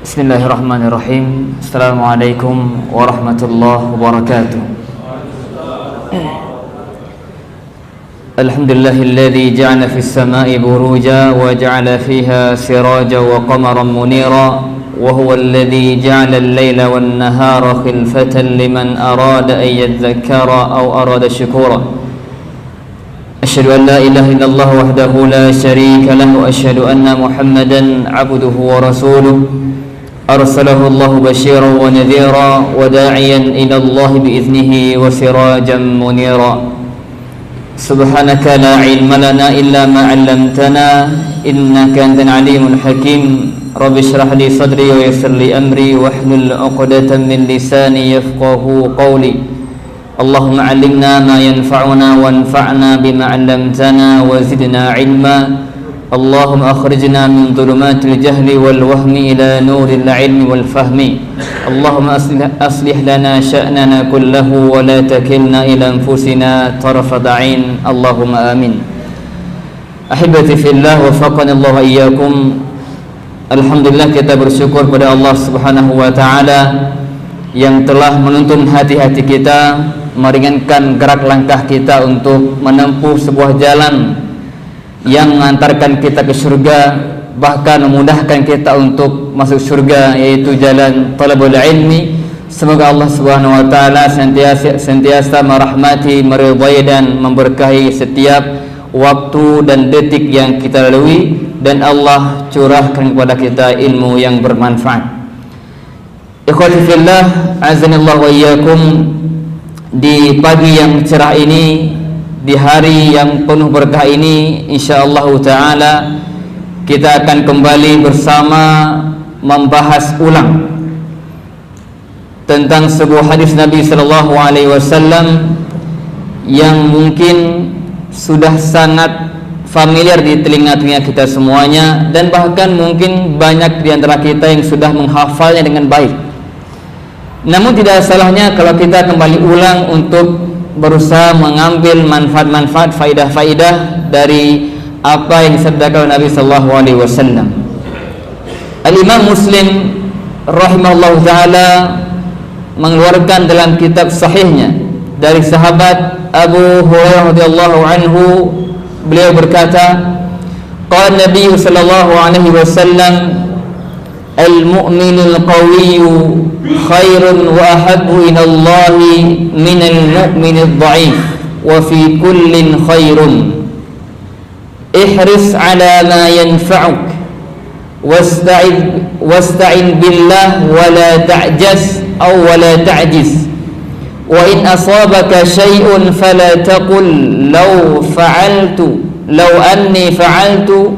Bismillahirrahmanirrahim. Assalamualaikum warahmatullahi wabarakatuh. Alhamdulillahilladzi ja'ala fis sama'i buruja wa ja'ala fiha siraja wa qamaran munira wa huwa alladzi ja'ala al-laila wan nahara khilfatan liman arada an yadhakkara aw arada syukura. Asyhadu an la ilaha illallah wahdahu la syarika lahu wa asyhadu anna Muhammadan 'abduhu wa rasuluhu. Arsalahu Allah basyiran wa nadhira wa da'iyan ila Allah bi'iznihi wa sirajan munira. Subhanaka la ilma lana illa ma 'allamtana innaka antal alimul hakim. Rabbi shrah li sadri wa yassir li amri wahlul 'uqdatam min lisani yafqahu qawli. Allahumma 'allimna ma yanfa'una wanfa'na bima 'allamtana wa zidna 'ilma. Allahumma akhrijna min dhulumatil jahli wal wahmi ila nuril ilmi wal fahmi. Allahumma aslih lana sya'nana kullahu wa la takilna ila anfusina tarfata 'ain. Allahumma amin. Ahibati fillah, wafaqani Allah wa iyyakum. Alhamdulillah, kita bersyukur pada Allah Subhanahu wa taala yang telah menuntun hati-hati kita, meringankan gerak langkah kita untuk menempuh sebuah jalan yang mengantarkan kita ke surga, bahkan memudahkan kita untuk masuk surga, yaitu jalan talabul ilmi. Semoga Allah Subhanahu wa taala senantiasa merahmati, meridai dan memberkahi setiap waktu dan detik yang kita lalui, dan Allah curahkan kepada kita ilmu yang bermanfaat. Ikhwati fillah, azanillahu wa iyyakum. Di pagi yang cerah ini, di hari yang penuh berkah ini, insyaallah ta'ala kita akan kembali bersama membahas ulang tentang sebuah hadis Nabi sallallahu alaihi wasallam yang mungkin sudah sangat familiar di telinga-telinga kita semuanya, dan bahkan mungkin banyak di antara kita yang sudah menghafalnya dengan baik. Namun tidak salahnya kalau kita kembali ulang untuk berusaha mengambil manfaat-manfaat, faidah-faidah dari apa yang disabdakan Nabi sallallahu alaihi wasallam. Al-Imam Muslim rahimahullahu taala mengeluarkan dalam kitab sahihnya dari sahabat Abu Hurairah radhiyallahu anhu, beliau berkata, qala Nabi sallallahu alaihi wasallam, al-mu'minul qawiyyu khairun wa ahabbu ila Allah minal mu'minid dha'if wa fi kullin khairun. Ihris ala ma yanfa'uk wasta'in billah wa la ta'jaz aw wa la ta'jiz, wa in asabaka shay'un fala taqul law anni fa'altu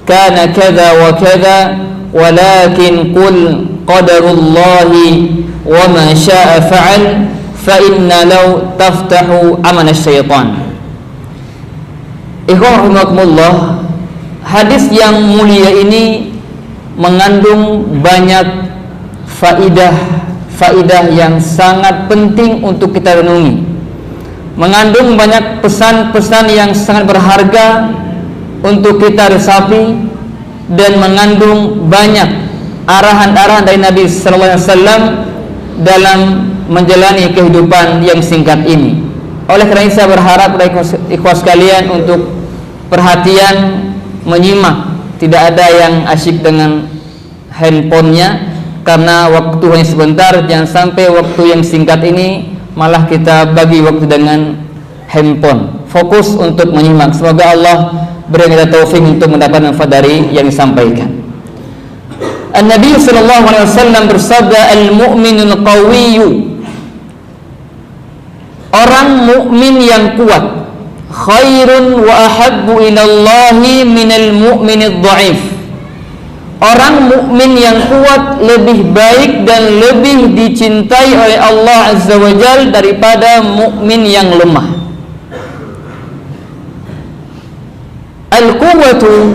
kana kadha wa kadha, walakin qul qadarullahi wa ma syaa fa'al fa inna law taftahu amana syaitan. Ikhwan rahimakumullah, hadis yang mulia ini mengandung banyak faidah yang sangat penting untuk kita renungi, mengandung banyak pesan-pesan yang sangat berharga untuk kita resapi, dan mengandung banyak arahan-arahan dari Nabi sallallahu alaihi wasallam dalam menjalani kehidupan yang singkat ini. Oleh karena itu saya berharap kepada ikhwas sekalian untuk perhatian, menyimak, tidak ada yang asyik dengan handphonenya, karena waktu hanya sebentar. Jangan sampai waktu yang singkat ini malah kita bagi waktu dengan handphone. Fokus untuk menyimak. Semoga Allah beri kita taufik untuk mendapat manfaat dari yang disampaikan. An-Nabi sallallahu alaihi wasallam bersabda, al-mu'minul qawiyyu, orang mukmin yang kuat, khairun wa ahabbu ila Allah minal mu'minid dha'if. Orang mukmin yang kuat lebih baik dan lebih dicintai oleh Allah Azza wa Jalla daripada mukmin yang lemah. Al-quwwatu,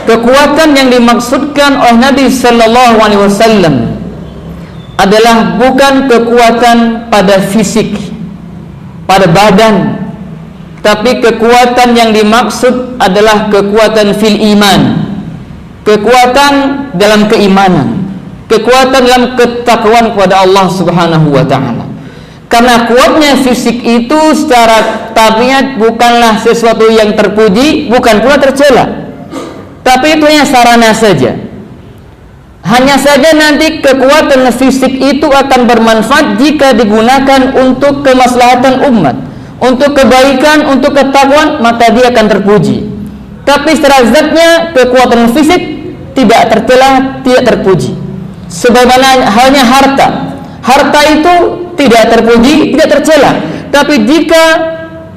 kekuatan yang dimaksudkan oleh Nabi sallallahu alaihi wasallam adalah bukan kekuatan pada fisik, pada badan, tapi kekuatan yang dimaksud adalah kekuatan fil iman, kekuatan dalam keimanan, kekuatan dalam ketakwaan kepada Allah Subhanahu wa taala. Karena kuatnya fisik itu secara tabiat bukanlah sesuatu yang terpuji, bukan pula tercela. Tapi itu hanya sarana saja. Hanya saja nanti kekuatan fisik itu akan bermanfaat jika digunakan untuk kemaslahatan umat, untuk kebaikan, untuk ketakwaan, maka dia akan terpuji. Tapi secara zatnya kekuatan fisik tidak tercela, tidak terpuji. Sebagaimana halnya harta. Harta itu tidak terpuji, tidak tercela. Tapi jika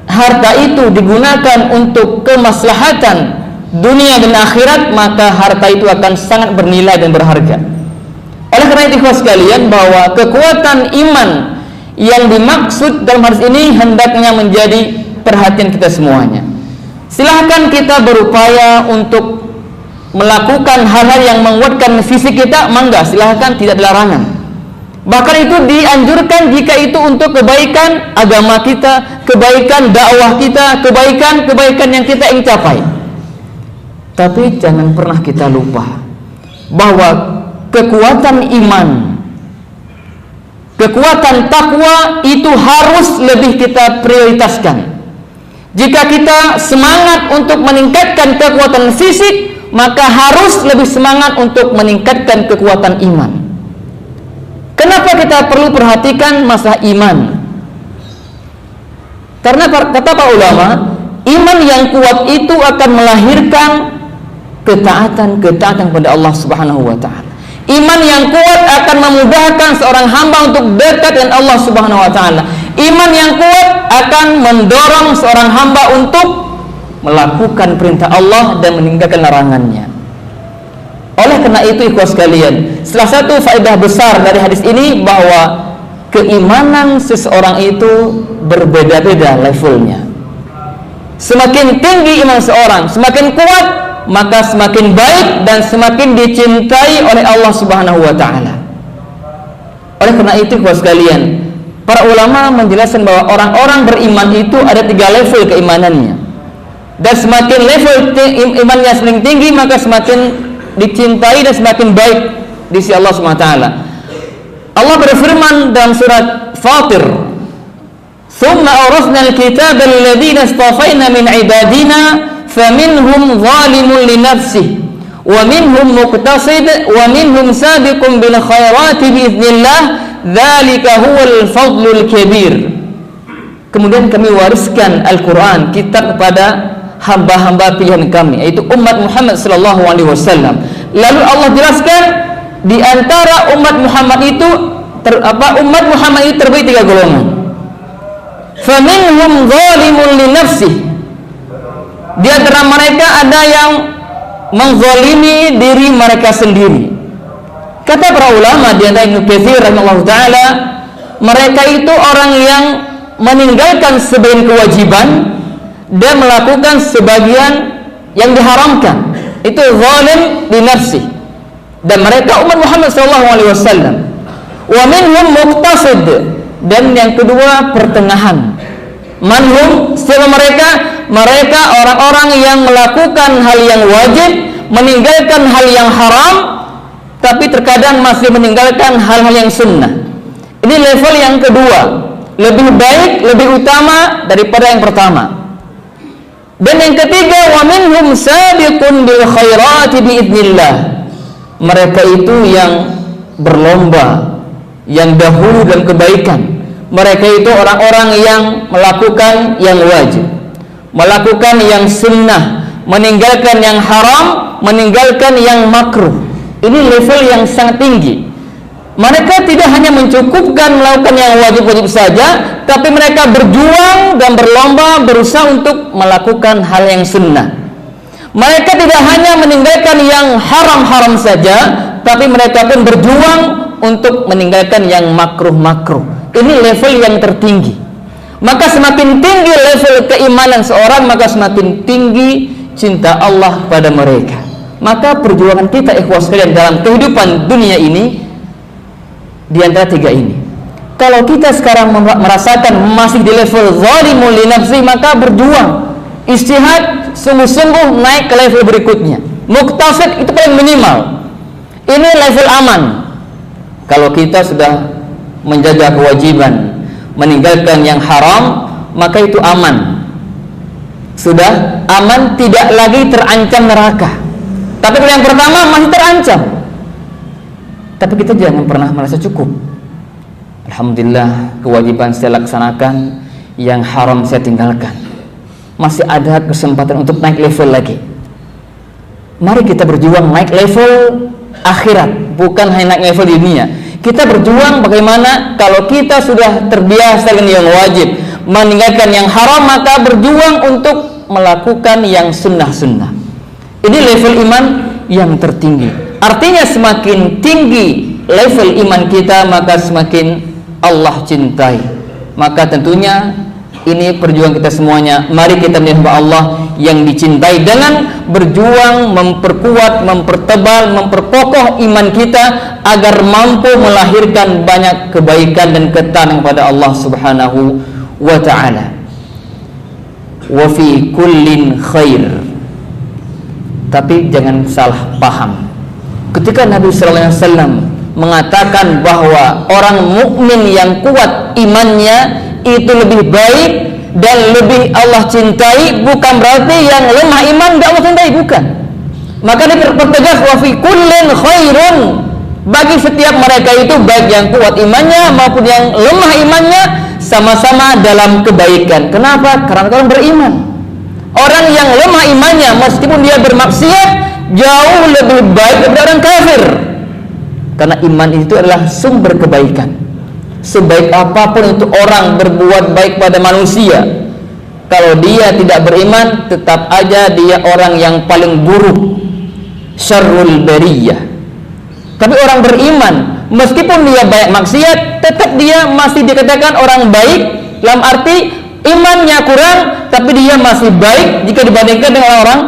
harta itu digunakan untuk kemaslahatan dunia dan akhirat, maka harta itu akan sangat bernilai dan berharga. Oleh karena itu sekalian, bahwa kekuatan iman yang dimaksud dalam hadis ini hendaknya menjadi perhatian kita semuanya. Silahkan kita berupaya untuk melakukan hal-hal yang menguatkan fisik kita, mangga, silahkan, tidak ada larangan. Bahkan itu dianjurkan jika itu untuk kebaikan agama kita, kebaikan dakwah kita, kebaikan yang kita ingin capai. Tapi jangan pernah kita lupa bahwa kekuatan iman, kekuatan takwa itu harus lebih kita prioritaskan. Jika kita semangat untuk meningkatkan kekuatan fisik, maka harus lebih semangat untuk meningkatkan kekuatan iman. Kenapa kita perlu perhatikan masalah iman? Karena kata para ulama, iman yang kuat itu akan melahirkan ketaatan kepada Allah Subhanahu wa taala. Iman yang kuat akan memudahkan seorang hamba untuk dekat dengan Allah Subhanahu wa taala. Iman yang kuat akan mendorong seorang hamba untuk melakukan perintah Allah dan meninggalkan larangannya. Oleh karena itu, ikhwas sekalian, salah satu faedah besar dari hadis ini bahwa keimanan seseorang itu berbeda-beda levelnya. Semakin tinggi iman seorang, semakin kuat, maka semakin baik dan semakin dicintai oleh Allah Subhanahu wa taala. Oleh karena itu, ikhwas sekalian, para ulama menjelaskan bahwa orang-orang beriman itu ada 3 level keimanannya. Dan semakin level imannya semakin tinggi, maka semakin dicintai dan semakin baik di sisi Allah Subhanahu wa taala. Allah berfirman dalam surat Fatir, "Tsumma awrasna al-kitaba alladziina istafaina min 'ibadina faminhum zalimun li nafsihi wa minhum muqtasid wa minhum sabiqun bil khairati bi idznillah dzalika huwal fadlul kabir." Kemudian kami wariskan Al-Qur'an, kitab, kepada hamba-hamba pilihan kami, yaitu umat Muhammad sallallahu alaihi wasallam. Lalu Allah jelaskan di antara umat Muhammad itu umat Muhammad itu terbagi 3 golongan. Faminhum zalimun li nafsihi. Di antara mereka ada yang menzalimi diri mereka sendiri. Kata para ulama di antara Ibnu Katsir rahimahullah taala, mereka itu orang yang meninggalkan sebagian kewajiban dan melakukan sebagian yang diharamkan. Itu zalim li nafsi. Dan mereka umat Muhammad sallallahu alaihi wasallam. Wa minhum muqtasid, dan yang kedua pertengahan. Manhum, siapa mereka? Mereka orang-orang yang melakukan hal yang wajib, meninggalkan hal yang haram, tapi terkadang masih meninggalkan hal-hal yang sunnah. Ini level yang kedua, lebih baik, lebih utama daripada yang pertama. Dan yang ketiga, wa minhum sabiqun bil khairati bi idznillah. Mereka itu yang berlomba, yang dahulu dalam kebaikan. Mereka itu orang-orang yang melakukan yang wajib, melakukan yang sunnah, meninggalkan yang haram, meninggalkan yang makruh. Ini level yang sangat tinggi. Mereka tidak hanya mencukupkan melakukan yang wajib-wajib saja, tapi mereka berjuang dan berlomba berusaha untuk melakukan hal yang sunnah. Mereka tidak hanya meninggalkan yang haram-haram saja, tapi mereka pun berjuang untuk meninggalkan yang makruh-makruh. Ini level yang tertinggi. Maka semakin tinggi level keimanan seorang, maka semakin tinggi cinta Allah pada mereka. Maka perjuangan kita, ikhwas sekalian, dalam kehidupan dunia ini di antara 3 ini. Kalau kita sekarang merasakan masih di level zalimul li nafsi, maka berjuang, istihad, sungguh-sungguh naik ke level berikutnya. Muqtasid itu paling minimal. Ini level aman. Kalau kita sudah menjaga kewajiban, meninggalkan yang haram, maka itu aman. Sudah aman, tidak lagi terancam neraka. Tapi kalau yang pertama masih terancam. Tapi kita jangan pernah merasa cukup. Alhamdulillah, kewajiban saya laksanakan, yang haram saya tinggalkan. Masih ada kesempatan untuk naik level lagi. Mari kita berjuang naik level akhirat, bukan hanya naik level di dunia. Kita berjuang bagaimana kalau kita sudah terbiasa dengan yang wajib, meninggalkan yang haram, maka berjuang untuk melakukan yang sunnah-sunnah. Ini level iman yang tertinggi. Artinya semakin tinggi level iman kita, maka semakin Allah cintai. Maka tentunya ini perjuangan kita semuanya. Mari kita menjadi hamba Allah yang dicintai dengan berjuang memperkuat, mempertebal, memperkokoh iman kita agar mampu melahirkan banyak kebaikan dan ketaatan kepada Allah Subhanahu wa ta'ala. Wa fi kullin khair. Tapi jangan salah paham. Ketika Nabi sallallahu alaihi wasallam mengatakan bahwa orang mukmin yang kuat imannya itu lebih baik dan lebih Allah cintai, bukan berarti yang lemah iman tidak Allah cintai, bukan. Maka dipertegas wa fi kullin khairun, bagi setiap mereka itu baik yang kuat imannya maupun yang lemah imannya sama-sama dalam kebaikan. Kenapa? Karena orang beriman. Orang yang lemah imannya meskipun dia bermaksiat jauh lebih baik daripada orang kafir. Karena iman itu adalah sumber kebaikan. Sebaik apapun untuk orang berbuat baik pada manusia, kalau dia tidak beriman, tetap aja dia orang yang paling buruk, syarrul bariyah. Tapi orang beriman, meskipun dia banyak maksiat, tetap dia masih dikatakan orang baik, dalam arti imannya kurang, tapi dia masih baik jika dibandingkan dengan orang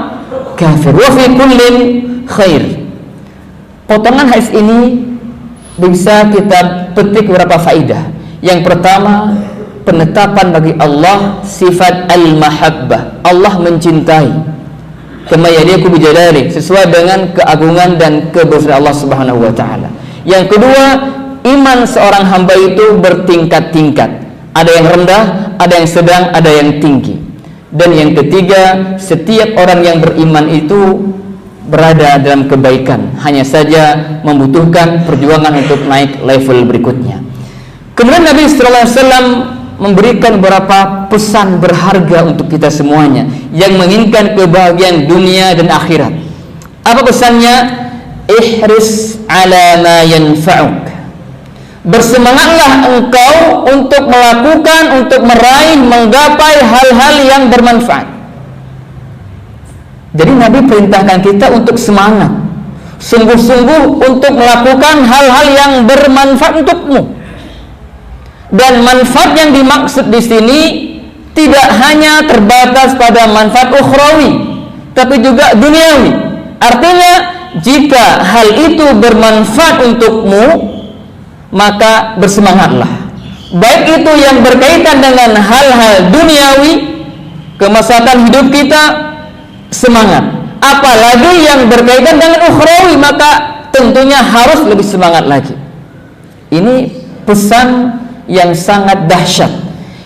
kafir. Wa fi kullin khair. Potongan hadis ini bisa kita petik beberapa faidah. Yang pertama, penetapan bagi Allah sifat al-mahabbah. Allah mencintai. Kama yaliqu bi jalali, sesuai dengan keagungan dan kebesaran Allah Subhanahu wa taala. Yang kedua, iman seorang hamba itu bertingkat-tingkat. Ada yang rendah, ada yang sedang, ada yang tinggi. Dan yang ketiga, setiap orang yang beriman itu berada dalam kebaikan, hanya saja membutuhkan perjuangan untuk naik level berikutnya. Kemudian Nabi sallallahu alaihi wasallam memberikan beberapa pesan berharga untuk kita semuanya yang menginginkan kebahagiaan dunia dan akhirat. Apa pesannya? Ihris ala ma yanfa'uk. Bersemangatlah engkau untuk melakukan, untuk meraih, menggapai hal-hal yang bermanfaat. Jadi Nabi perintahkan kita untuk semangat, sungguh-sungguh untuk melakukan hal-hal yang bermanfaat untukmu. Dan manfaat yang dimaksud di sini tidak hanya terbatas pada manfaat ukhrawi, tapi juga duniawi. Artinya, jika hal itu bermanfaat untukmu, maka bersemangatlah. Baik itu yang berkaitan dengan hal-hal duniawi, kemaslahatan hidup kita, semangat. Apalagi yang berkaitan dengan ukhrawi, maka tentunya harus lebih semangat lagi. Ini pesan yang sangat dahsyat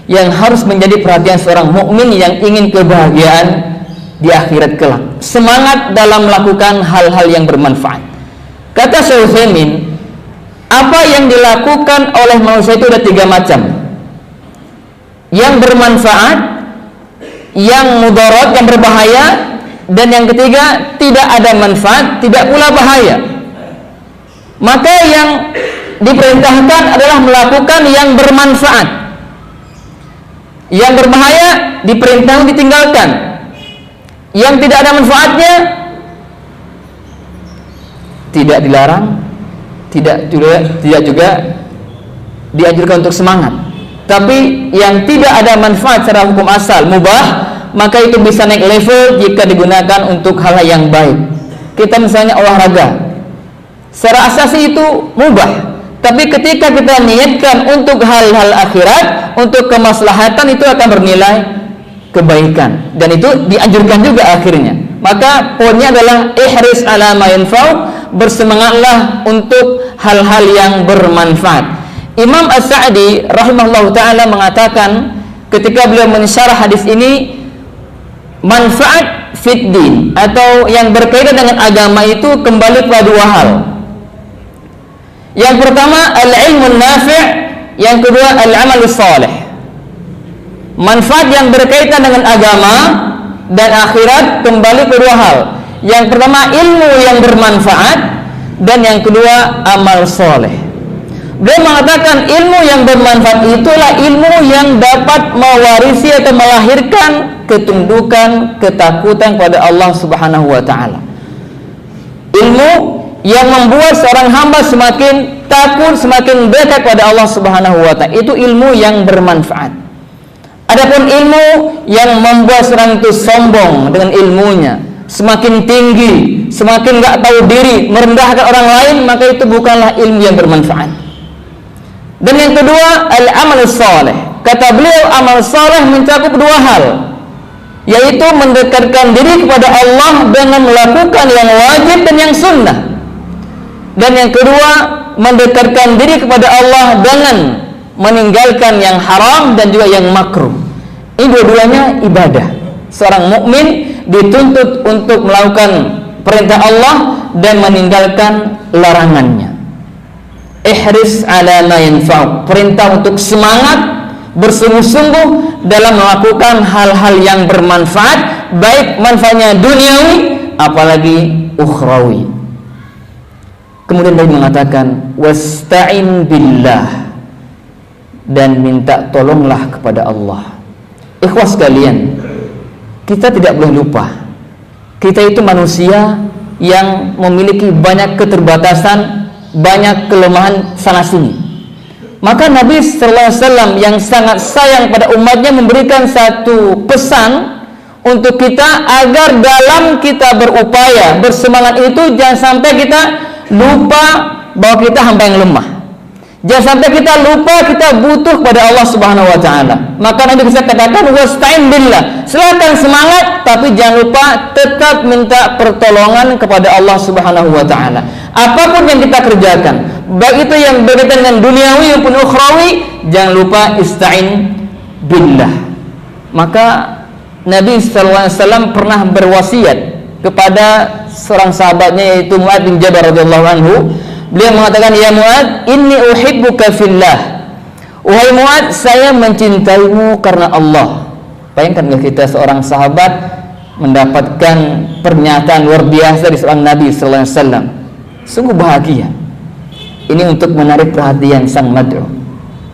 yang harus menjadi perhatian seorang mukmin yang ingin kebahagiaan di akhirat kelak. Semangat dalam melakukan hal-hal yang bermanfaat. Kata Syekh Utsaimin, apa yang dilakukan oleh manusia itu ada 3 macam. Yang bermanfaat, yang mudarat, yang berbahaya, dan yang ketiga tidak ada manfaat, tidak pula bahaya. Maka yang diperintahkan adalah melakukan yang bermanfaat. Yang berbahaya diperintahkan ditinggalkan. Yang tidak ada manfaatnya tidak dilarang, tidak juga dianjurkan untuk semangat. Tapi yang tidak ada manfaat secara hukum asal, mubah, maka itu bisa naik level jika digunakan untuk hal yang baik. Kita misalnya olahraga, secara asasi itu mubah, tapi ketika kita niatkan untuk hal-hal akhirat, untuk kemaslahatan, itu akan bernilai kebaikan, dan itu dianjurkan juga akhirnya. Maka poinnya adalah ihris ala ma yanfa'uk, bersemangatlah untuk hal-hal yang bermanfaat. Imam As-Sa'di rahimahullah ta'ala mengatakan ketika beliau mensyarah hadis ini, manfaat fiddin atau yang berkaitan dengan agama itu kembali pada dua hal. Yang pertama al-ilmun nafi', yang kedua al-amalus salih. Manfaat yang berkaitan dengan agama dan akhirat kembali ke dua hal. Yang pertama ilmu yang bermanfaat, dan yang kedua amal soleh. Dia mengatakan ilmu yang bermanfaat itulah ilmu yang dapat mewarisi atau melahirkan ketundukan, ketakutan kepada Allah Subhanahu wa ta'ala. Ilmu yang membuat seorang hamba semakin takut, semakin dekat kepada Allah Subhanahu wa ta'ala. Itu ilmu yang bermanfaat. Adapun ilmu yang membuat seorang itu sombong dengan ilmunya, semakin tinggi, semakin gak tahu diri, merendahkan orang lain, maka itu bukanlah ilmu yang bermanfaat. Dan yang kedua, al-amal saleh. Kata beliau, amal saleh mencakup dua hal, yaitu mendekatkan diri kepada Allah dengan melakukan yang wajib dan yang sunnah. Dan yang kedua, mendekatkan diri kepada Allah dengan meninggalkan yang haram dan juga yang makruh. Ini dua-duanya ibadah. Seorang mukmin dituntut untuk melakukan perintah Allah dan meninggalkan larangannya. Ihris ala ma yanfa'uk, perintah untuk semangat, bersungguh-sungguh dalam melakukan hal-hal yang bermanfaat, baik manfaatnya duniawi apalagi ukhrawi. Kemudian dia mengatakan wasta'in billah, dan minta tolonglah kepada Allah. Ikhwas sekalian, kita tidak boleh lupa, kita itu manusia yang memiliki banyak keterbatasan, banyak kelemahan sana sini. Maka Nabi sallallahu alaihi wasallam yang sangat sayang pada umatnya memberikan satu pesan untuk kita agar dalam kita berupaya, bersemangat itu jangan sampai kita lupa bahwa kita hamba yang lemah. Jangan sampai kita lupa kita butuh kepada Allah Subhanahu wa ta'ala. Maka Nabi bisa katakan wasta'in billah, silakan semangat, tapi jangan lupa tetap minta pertolongan kepada Allah Subhanahu wa ta'ala. Apapun yang kita kerjakan, baik itu yang berkaitan dengan duniawi maupun ukhrawi, jangan lupa ista'in billah. Maka Nabi sallallahu alaihi wasallam pernah berwasiat kepada seorang sahabatnya, yaitu Mu'adz bin Jabal radhiyallahu anhu. Beliau mengatakan, ya Mu'adz, inni uhibbuka fillah. Wahai Mu'adz, saya mencintaimu karena Allah. Bayangkan kita seorang sahabat mendapatkan pernyataan luar biasa dari seorang Nabi sallallahu alaihi wasallam. Sungguh bahagia. Ini untuk menarik perhatian sang mad'u.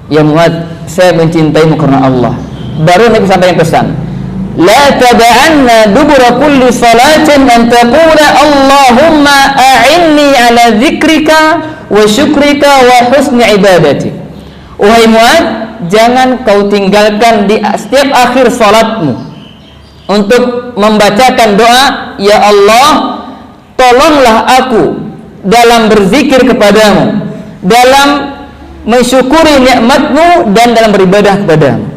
Ya Mu'adz, saya mencintaimu karena Allah. Baru Nabi sampaikan pesan, la tada'anna dubura kulli salatin an taqula Allahumma a'inni ala dzikrika wa syukrika wa husni ibadati. Wahai Mu'adz, jangan kau tinggalkan di setiap akhir salatmu untuk membacakan doa, ya Allah, tolonglah aku dalam berzikir kepadamu, dalam mensyukuri nikmatmu, dan dalam beribadah kepadamu.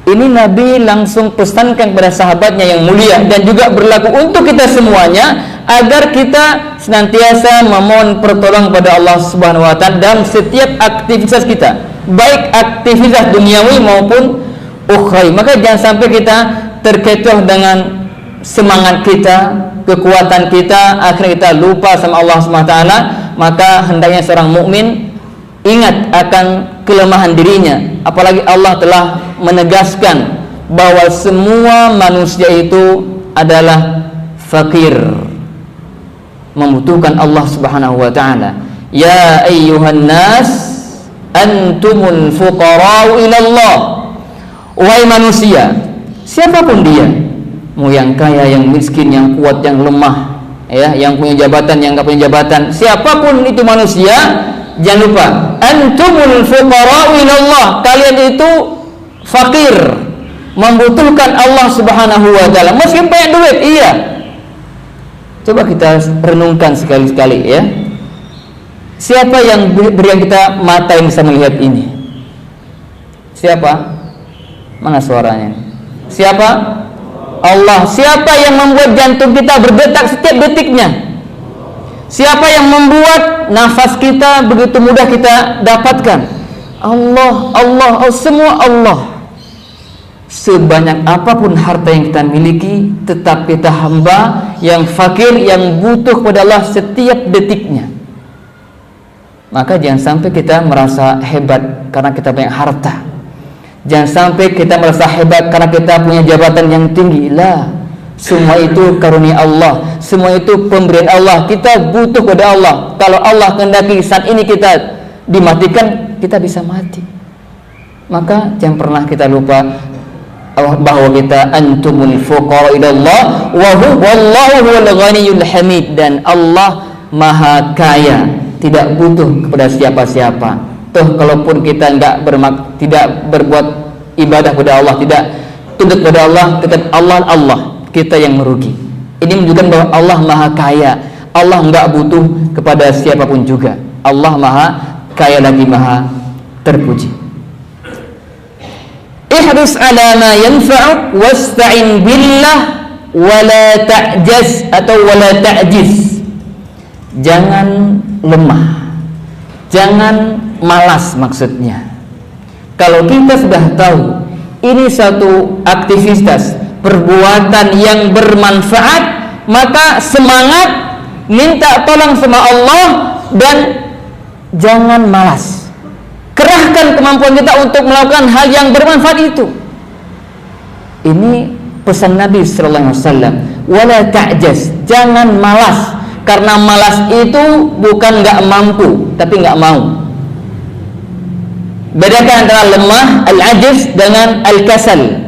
Ini Nabi langsung pesankan kepada sahabatnya yang mulia, dan juga berlaku untuk kita semuanya, agar kita senantiasa memohon pertolongan kepada Allah Subhanahu wa ta'ala dalam setiap aktivitas kita, baik aktivitas duniawi maupun ukhrawi. Maka jangan sampai kita terkecoh dengan semangat kita, kekuatan kita, akhirnya kita lupa sama Allah Subhanahu wa ta'ala. Maka hendaknya seorang mukmin ingat akan kelemahan dirinya, apalagi Allah telah menegaskan bahwa semua manusia itu adalah fakir, membutuhkan Allah Subhanahu wa ta'ala. Ya ayyuhan nas antumul fuqara'u ila Allah. Wahai manusia, siapapun dia, mau yang kaya, yang miskin, yang kuat, yang lemah, ya, yang punya jabatan, yang enggak punya jabatan, siapapun itu manusia, jangan lupa antumul fuqara'u ila Allah. Kalian itu fakir, membutuhkan Allah Subhanahu wa ta'ala. Meskipun banyak duit, iya. Coba kita renungkan sekali-sekali, ya. Siapa yang berikan kita mata yang bisa melihat ini? Siapa? Mana suaranya? Siapa? Allah. Siapa yang membuat jantung kita berdetak setiap detiknya? Siapa yang membuat nafas kita begitu mudah kita dapatkan? Allah, semua Allah. Sebanyak apapun harta yang kita miliki, tetap kita hamba yang fakir, yang butuh kepada Allah setiap detiknya. Maka jangan sampai kita merasa hebat karena kita banyak harta. Jangan sampai kita merasa hebat karena kita punya jabatan yang tinggi. Lah, semua itu karunia Allah, semua itu pemberian Allah. Kita butuh kepada Allah. Kalau Allah kehendaki saat ini kita dimatikan, kita bisa mati. Maka jangan pernah kita lupa bahwa kita antumul fuqara ilallah wa wallahu huwal ghaniyul hamid, dan Allah maha kaya, tidak butuh kepada siapa-siapa. Toh kalaupun kita tidak berbuat ibadah kepada Allah, tidak tunduk kepada Allah, tetap Allah kita yang merugi. Ini menunjukkan bahwa Allah maha kaya, Allah enggak butuh kepada siapapun juga. Allah maha kaya lagi maha terpuji. Ihris ala ma yanfa'uk wasta'in billah wala ta'jaz atau wala ta'jiz. Jangan lemah, jangan malas maksudnya. Kalau kita sudah tahu ini satu aktivitas perbuatan yang bermanfaat, maka semangat minta tolong sama Allah dan jangan malas. Kerahkan kemampuan kita untuk melakukan hal yang bermanfaat itu. Ini pesan Nabi sallallahu alaihi wasallam. Wala ta'jaz, jangan malas. Karena malas itu bukan enggak mampu, tapi enggak mau. Bedakan antara lemah, al-ajiz, dengan al-kasal.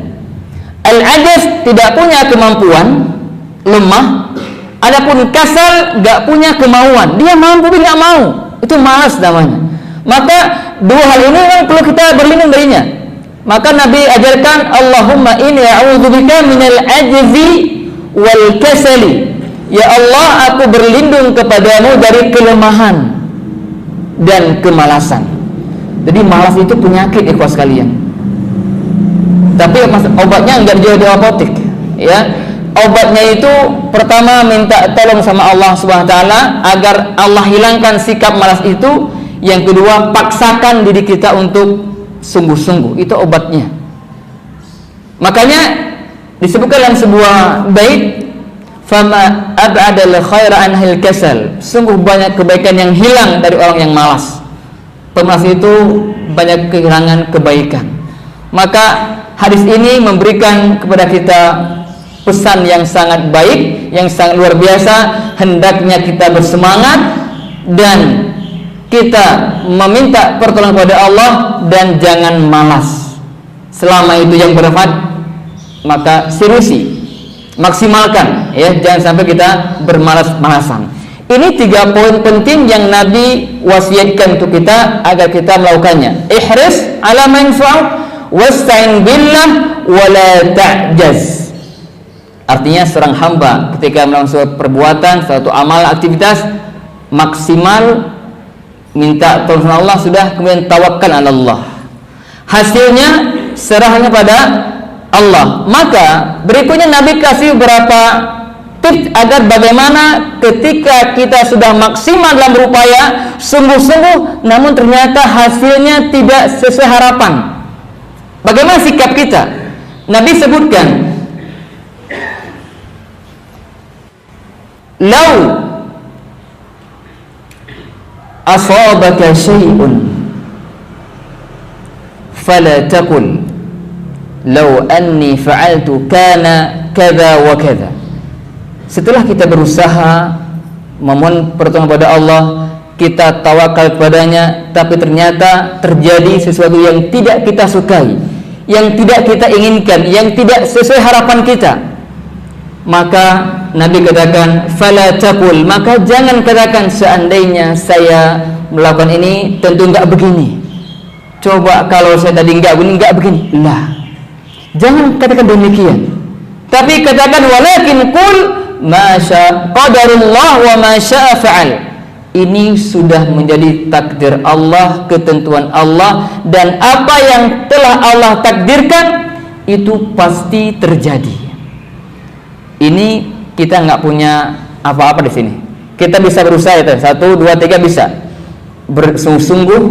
Al-ajiz tidak punya kemampuan, lemah. Adapun kasal enggak punya kemauan, dia mampu tapi enggak mau. Itu malas namanya. Maka dua hal ini yang perlu kita berlindung darinya. Maka Nabi ajarkan, Allahumma inni a'udzubika minal ajzi wal kasali. Ya Allah, aku berlindung kepadamu dari kelemahan dan kemalasan. Jadi malas itu penyakit, ikhwas sekalian. Tapi obatnya enggak jauh di apotek, ya. Obatnya itu pertama minta tolong sama Allah Subhanahu wa taala agar Allah hilangkan sikap malas itu. Yang kedua, paksakan diri kita untuk sungguh-sungguh. Itu obatnya. Makanya disebutkan dalam sebuah bait, fama ab'adal khaira anhil kasal. Sungguh banyak kebaikan yang hilang dari orang yang malas. Pemalas itu banyak kehilangan kebaikan. Maka hadis ini memberikan kepada kita pesan yang sangat baik, yang sangat luar biasa. Hendaknya kita bersemangat dan kita meminta pertolongan kepada Allah dan jangan malas. Selama itu yang bermanfaat, maka seriusi, maksimalkan, ya, jangan sampai kita bermalas-malasan. Ini 3 poin penting yang Nabi wasiatkan untuk kita agar kita melakukannya. Ihris ala ma yanfa'uk wasta'in billah wala ta'jaz. Artinya seorang hamba ketika melakukan suatu perbuatan, suatu amal, aktivitas, maksimal minta tolong Allah, sudah kemudian tawakal ala Allah. Hasilnya serahnya pada Allah. Maka berikutnya Nabi kasih beberapa tips agar bagaimana ketika kita sudah maksimal dalam berupaya sungguh-sungguh namun ternyata hasilnya tidak sesuai harapan. Bagaimana sikap kita? Nabi sebutkan, lau asabaka syai'un fala taqul law anni fa'altu kana kadza wa kadza. Setelah kita berusaha memohon pertolongan kepada Allah, kita tawakal kepadanya, tapi ternyata terjadi sesuatu yang tidak kita sukai, yang tidak kita inginkan, yang tidak sesuai harapan kita, maka Nabi katakan fala taqul, maka jangan katakan seandainya saya melakukan ini tentu enggak begini. Coba kalau saya tadi enggak begini. Lah. Jangan katakan demikian. Tapi katakan walakin qul ma syaa qadarullah wa ma syaa fa'al. Ini sudah menjadi takdir Allah, ketentuan Allah, dan apa yang telah Allah takdirkan itu pasti terjadi. Ini kita nggak punya apa-apa di sini. Kita bisa berusaha itu 1, 2, 3 bisa bersungguh-sungguh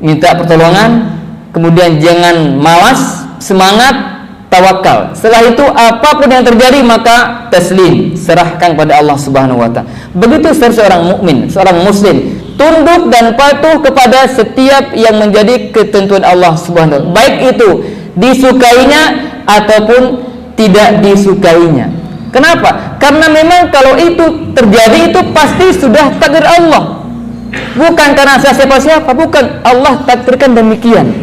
minta pertolongan, kemudian jangan malas, semangat, tawakal. Setelah itu apapun yang terjadi maka taslim, serahkan pada Allah Subhanahu wa taala. Begitu seorang mukmin, seorang muslim tunduk dan patuh kepada setiap yang menjadi ketentuan Allah Subhanahu wa taala, baik itu disukainya ataupun tidak disukainya. Kenapa? Karena memang kalau itu terjadi itu pasti sudah takdir Allah. Bukan karena siapa-siapa, bukan, Allah takdirkan demikian.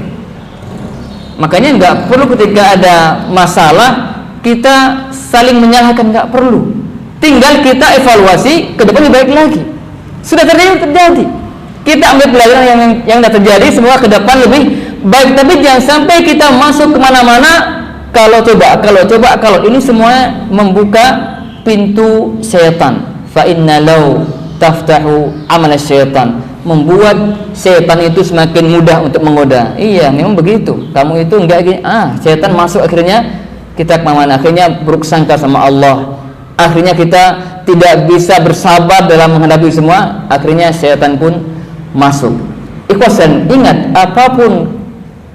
Makanya nggak perlu ketika ada masalah kita saling menyalahkan, nggak perlu. Tinggal kita evaluasi ke depan lebih baik lagi. Sudah terjadi. Kita ambil pelajaran yang sudah terjadi, semua ke depan lebih baik. Tapi jangan sampai kita masuk kemana-mana. Kalau ini semua membuka pintu syaitan. Fa inna law taftahu amal syaitan, membuat syaitan itu semakin mudah untuk menggoda. Iya, memang begitu. Kamu itu enggak gini, syaitan masuk, akhirnya kita kemana? Akhirnya buruk sangka sama Allah. Akhirnya kita tidak bisa bersabar dalam menghadapi semua. Akhirnya syaitan pun masuk. Ikhwan, ingat, apapun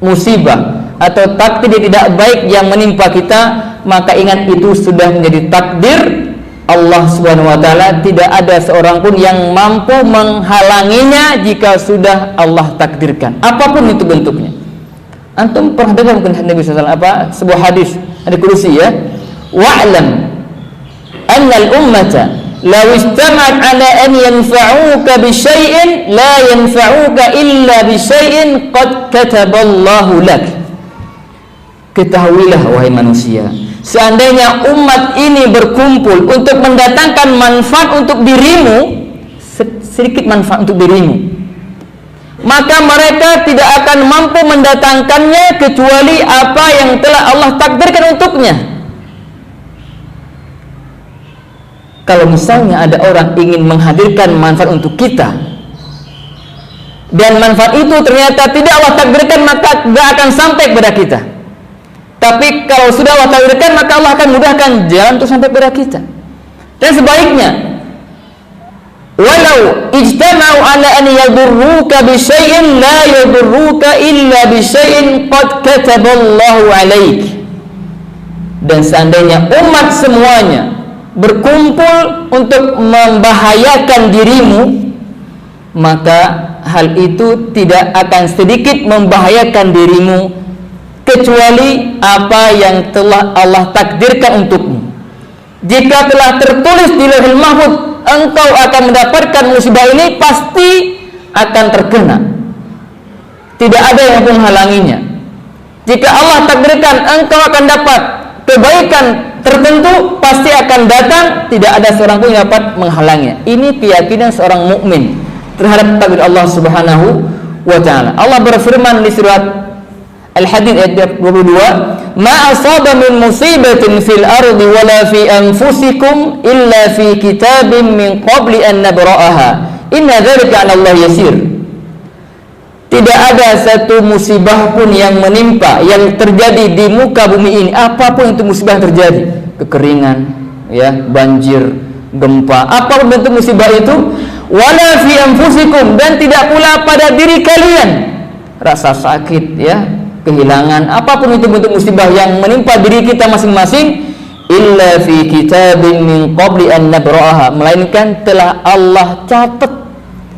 musibah atau takdir tidak baik yang menimpa kita, maka ingat itu sudah menjadi takdir Allah Subhanahu wa taala. Tidak ada seorang pun yang mampu menghalanginya jika sudah Allah takdirkan, apapun itu bentuknya. Antum pernah dengar mungkin Nabi sallallahu alaihi wasallam sebuah hadis hadis kursi ya, wa'lam anna al-ummata law istama'at ala an yanfa'uka bi syai'in la yanfa'uka illa bi syai'in qad kataballahu lak. Ketahuilah wahai manusia, seandainya umat ini berkumpul untuk mendatangkan manfaat untuk dirimu, sedikit manfaat untuk dirimu, maka mereka tidak akan mampu mendatangkannya kecuali apa yang telah Allah takdirkan untuknya. Kalau misalnya ada orang ingin menghadirkan manfaat untuk kita dan manfaat itu ternyata tidak Allah takdirkan, maka tidak akan sampai kepada kita. Tapi kalau sudah Allah takdirkan, maka Allah akan mudahkan jalan untuk sampai kepada kita. Dan sebaliknya, walau ijtama'u ala an yadurruka bi syai'in la yadurruka illa bi syai'in qad kataballahu 'alaik. Dan seandainya umat semuanya berkumpul untuk membahayakan dirimu, maka hal itu tidak akan sedikit membahayakan dirimu kecuali apa yang telah Allah takdirkan untukmu. Jika telah tertulis di Lauhul Mahfuz engkau akan mendapatkan musibah ini, pasti akan terkena. Tidak ada yang menghalanginya. Jika Allah takdirkan engkau akan dapat kebaikan tertentu, pasti akan datang, tidak ada seorang pun yang dapat menghalangnya. Ini keyakinan seorang mukmin terhadap takdir Allah Subhanahu wa taala. Allah berfirman di surat Al-Hadid ayat 22, "Ma asaba min musibatin fil ardi wala fi anfusikum illa fi kitabim min qabli an nabra'aha. Inna dzalika 'ala Allah yasir." Tidak ada satu musibah pun yang menimpa, yang terjadi di muka bumi ini, apapun itu musibah yang terjadi, kekeringan, ya, banjir, gempa, apapun bentuk musibah itu, wala fi anfusikum, dan tidak pula pada diri kalian, rasa sakit, ya, kehilangan, apapun itu bentuk musibah yang menimpa diri kita masing-masing, illa fi kitabin min qabli an nabra'aha, melainkan telah Allah catat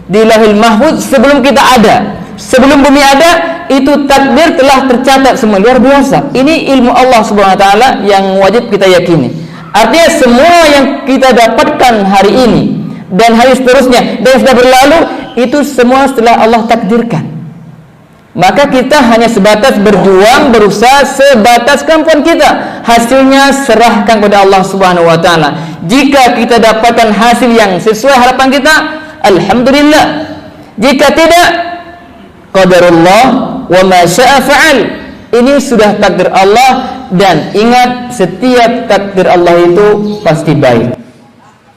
di Lauhul Mahfuz sebelum kita ada, sebelum bumi ada, itu takdir telah tercatat semua. Luar biasa. Ini ilmu Allah Subhanahu wa taala yang wajib kita yakini. Artinya semua yang kita dapatkan hari ini dan hari seterusnya dan sudah berlalu, itu semua setelah Allah takdirkan. Maka kita hanya sebatas berjuang, berusaha sebatas kemampuan kita. Hasilnya serahkan kepada Allah Subhanahu wa taala. Jika kita dapatkan hasil yang sesuai harapan kita, alhamdulillah. Jika tidak, qadarullah wa ma syaa fa'al. Ini sudah takdir Allah, dan ingat, setiap takdir Allah itu pasti baik,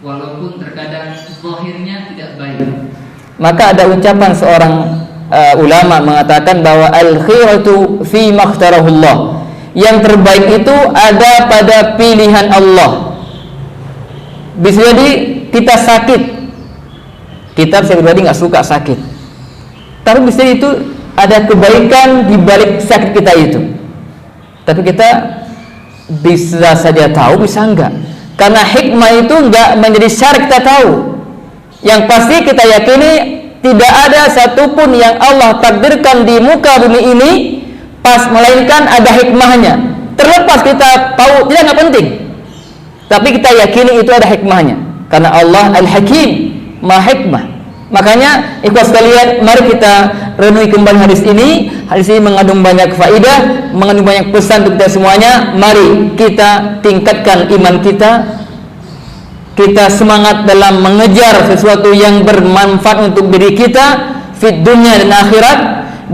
walaupun terkadang zahirnya tidak baik. Maka ada ucapan seorang ulama mengatakan bahwa al-khairatu fi makhtarahullah, yang terbaik itu ada pada pilihan Allah. Bisa jadi kita sakit, kita saya pribadi nggak suka sakit, tapi bisa itu ada kebaikan di balik sakit kita itu. Tapi kita bisa saja tahu, bisa enggak, karena hikmah itu enggak menjadi syarat kita tahu. Yang pasti kita yakini tidak ada satupun yang Allah takdirkan di muka bumi ini pas, melainkan ada hikmahnya. Terlepas kita tahu tidak, nggak penting, tapi kita yakini itu ada hikmahnya, karena Allah Al-Hakim, Maha Hikmah. Makanya ikhwas sekalian, mari kita renungi kembali hadis ini. Hadis ini mengandung banyak faedah, mengandung banyak pesan untuk kita semuanya. Mari kita tingkatkan iman kita, kita semangat dalam mengejar sesuatu yang bermanfaat untuk diri kita fit dunia dan akhirat,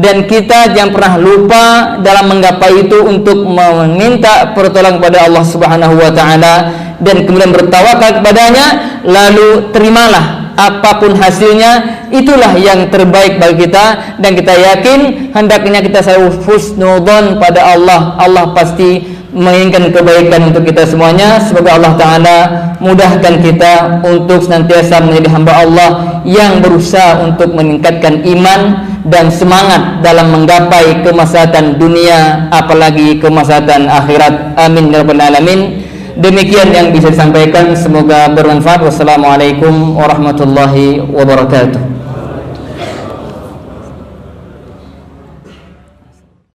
dan kita jangan pernah lupa dalam menggapai itu untuk meminta pertolongan kepada Allah Subhanahu wa taala, dan kemudian bertawakal kepadanya. Lalu terimalah apapun hasilnya, itulah yang terbaik bagi kita, dan kita yakin hendaknya kita selalu husnudzon pada Allah. Allah pasti menginginkan kebaikan untuk kita semuanya. Semoga Allah Ta'ala mudahkan kita untuk senantiasa menjadi hamba Allah yang berusaha untuk meningkatkan iman dan semangat dalam menggapai kemaslahatan dunia, apalagi kemaslahatan akhirat. Amin ya rabbal alamin. Demikian yang bisa disampaikan, semoga bermanfaat. Wassalamualaikum warahmatullahi wabarakatuh.